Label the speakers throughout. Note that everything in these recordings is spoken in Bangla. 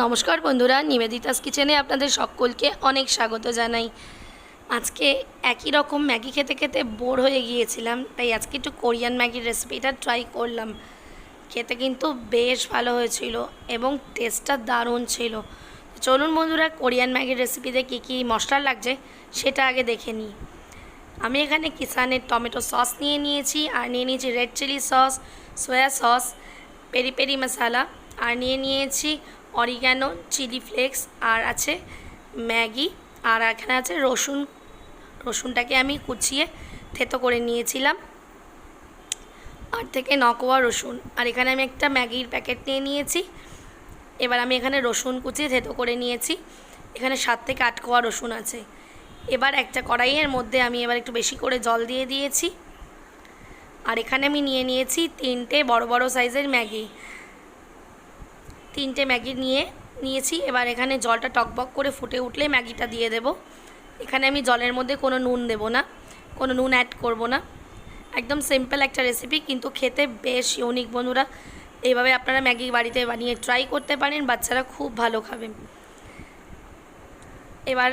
Speaker 1: নমস্কার বন্ধুরা, নিবেদিতাস কিচেনে আপনাদের সকলকে অনেক স্বাগত জানাই। আজকে একই রকম ম্যাগি খেতে খেতে বোর হয়ে গিয়েছিলাম, তাই আজকে একটু কোরিয়ান ম্যাগির রেসিপিটা ট্রাই করলাম। খেতে কিন্তু বেশ ভালো হয়েছিল এবং টেস্টটা দারুণ ছিল। চলুন বন্ধুরা, কোরিয়ান ম্যাগির রেসিপিতে কী কী মশলা লাগছে সেটা আগে দেখে নিই। আমি এখানে কিষানের টমেটো সস নিয়ে নিয়েছি, আর নিয়ে নিয়েছি red chilli sauce, soya sauce, peri peri masala, আর নিয়ে নিয়েছি অরিগ্যানো, চিলি ফ্লেক্স, আর আছে ম্যাগি, আর এখানে আছে রসুনটাকে আমি কুচিয়ে থেতো করে নিয়েছিলাম, 8 থেকে 9 কোয়া রসুন। আর এখানে আমি একটা ম্যাগির প্যাকেট নিয়ে নিয়েছি। এবার আমি এখানে রসুন কুচিয়ে থেতো করে নিয়েছি। এখানে 7 থেকে 8 কোয়া রসুন আছে। এবার একটা কড়াইয়ের মধ্যে আমি এবার একটু বেশি করে জল দিয়ে দিয়েছি। আর এখানে আমি নিয়ে নিয়েছি 3টে বড় বড় সাইজের ম্যাগি। 3টে ম্যাগি নিয়েছি। এবার এখানে জলটা টকবক করে ফুটে উঠলে ম্যাগিটা দিয়ে দেব। এখানে আমি জলের মধ্যে কোনো নুন দেব না, কোনো নুন অ্যাড করব না। একদম সিম্পল একটা রেসিপি, কিন্তু খেতে বেশ ইউনিক বন্ধুরা। এইভাবে আপনারা ম্যাগি বাড়িতে বানিয়ে ট্রাই করতে পারেন, বাচ্চারা খুব ভালো খাবে। এবার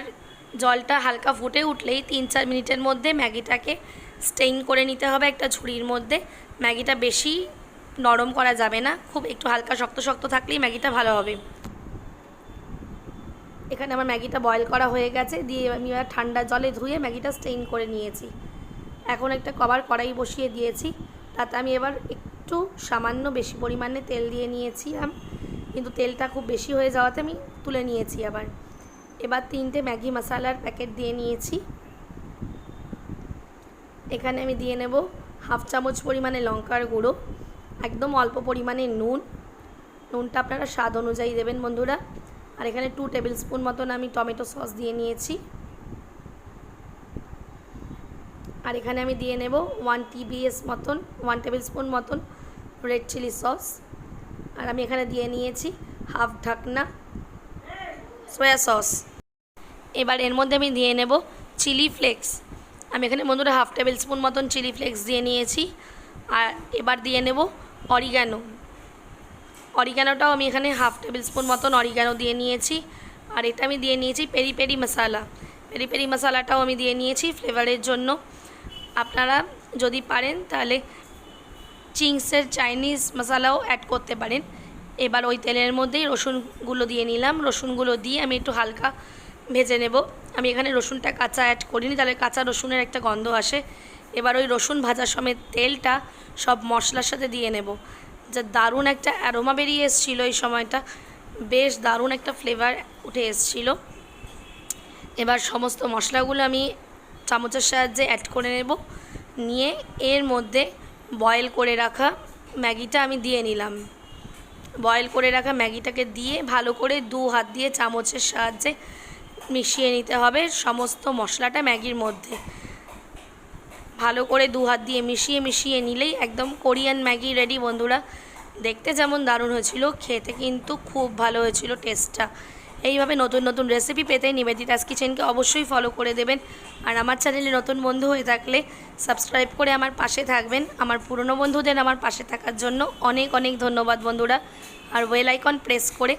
Speaker 1: জলটা হালকা ফুটে উঠলেই 3-4 মিনিটের মধ্যে ম্যাগিটাকে স্টেইন করে নিতে হবে একটা ঝুড়ির মধ্যে। ম্যাগিটা বেশি নরম করা যাবে না, খুব একটু হালকা শক্ত শক্ত থাকলেই ম্যাগিটা ভালো হবে। এখানে আমার ম্যাগিটা বয়েল করা হয়ে গেছে, দিয়ে আমি এবার ঠান্ডা জলে ধুয়ে ম্যাগিটা স্টেইন করে নিয়েছি। এখন একটা কড়াই বসিয়ে দিয়েছি, তাতে আমি এবার একটু সামান্য বেশি পরিমাণে তেল দিয়ে নিয়েছিলাম, কিন্তু তেলটা খুব বেশি হয়ে যাওয়াতে আমি তুলে নিয়েছি। এবার 3টে ম্যাগি মশলার প্যাকেট দিয়ে নিয়েছি। এখানে আমি দিয়ে নেব 1/2 চামচ পরিমাণে লঙ্কার গুঁড়ো, একদম অল্প পরিমাণে নুনটা আপনারা স্বাদ অনুযায়ী দেবেন বন্ধুরা। আর এখানে 2 টেবিল স্পুন মতন আমি টমেটো সস দিয়ে নিয়েছি। আর এখানে আমি দিয়ে নেব 1 টেবিল স্পুন মতন রেড চিলি সস। আর আমি এখানে দিয়ে নিয়েছি 1/2 ঢাকনা সয়া সস। এবার এর মধ্যে আমি দিয়ে নেব চিলি ফ্লেক্স। আমি এখানে বন্ধুরা 1/2 টেবিল স্পুন মতন চিলি ফ্লেক্স দিয়ে নিয়েছি। আর এবার দিয়ে নেব অরিগ্যানোটাও আমি এখানে 1/2 টেবিল স্পুন মতন অরিগ্যানো দিয়ে নিয়েছি। আর এটা আমি দিয়ে নিয়েছি পেরি পেরি মশলাটাও আমি দিয়ে নিয়েছি ফ্লেভারের জন্য। আপনারা যদি পারেন তাহলে চিংসের চাইনিজ মশলাও অ্যাড করতে পারেন। এবার ওই তেলের মধ্যেই রসুনগুলো দিয়ে নিলাম। রসুনগুলো দিয়ে আমি একটু হালকা ভেজে নেব। আমি এখানে রসুনটা কাঁচা অ্যাড করিনি, তাহলে কাঁচা রসুনের একটা গন্ধ আসে। এবার ওই রসুন ভাজার সময় তেলটা সব মশলার সাথে দিয়ে নেব। যা দারুণ একটা অ্যারোমা বেরিয়ে এসেছিল, এই সময়টা বেশ দারুণ একটা ফ্লেভার উঠে এসেছিল। এবার সমস্ত মশলাগুলো আমি চামচের সাহায্যে অ্যাড করে নেব। নিয়ে এর মধ্যে বয়েল করে রাখা ম্যাগিটা আমি দিয়ে নিলাম। বয়েল করে রাখা ম্যাগিটাকে দিয়ে ভালো করে 2 হাত দিয়ে চামচের সাহায্যে মিশিয়ে নিতে হবে সমস্ত মশলাটা ম্যাগির মধ্যে। ভালো করে 2 হাত দিয়ে মিশিয়ে নিলেই একদম কোরিয়ান ম্যাগি রেডি বন্ধুরা। দেখতে যেমন দারুণ হয়েছিল, খেতে কিন্তু খুব ভালো হয়েছিল টেস্টটা। এইভাবে নতুন নতুন রেসিপি পেতে নিবেদিতাস কিচেনকে অবশ্যই ফলো করে দেবেন। আর আমার চ্যানেলে নতুন বন্ধু হয়ে থাকলে সাবস্ক্রাইব করে আমার পাশে থাকবেন। আমার পুরনো বন্ধুদের আমার পাশে থাকার জন্য অনেক অনেক ধন্যবাদ বন্ধুরা। আর বেল আইকন প্রেস করে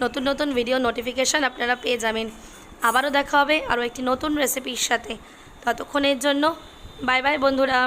Speaker 1: নতুন নতুন ভিডিও নোটিফিকেশান আপনারা পেয়ে যাবেন। আবারও দেখা হবে আরও একটি নতুন রেসিপির সাথে। ততক্ষণের জন্য বাই বাই বন্ধুরা।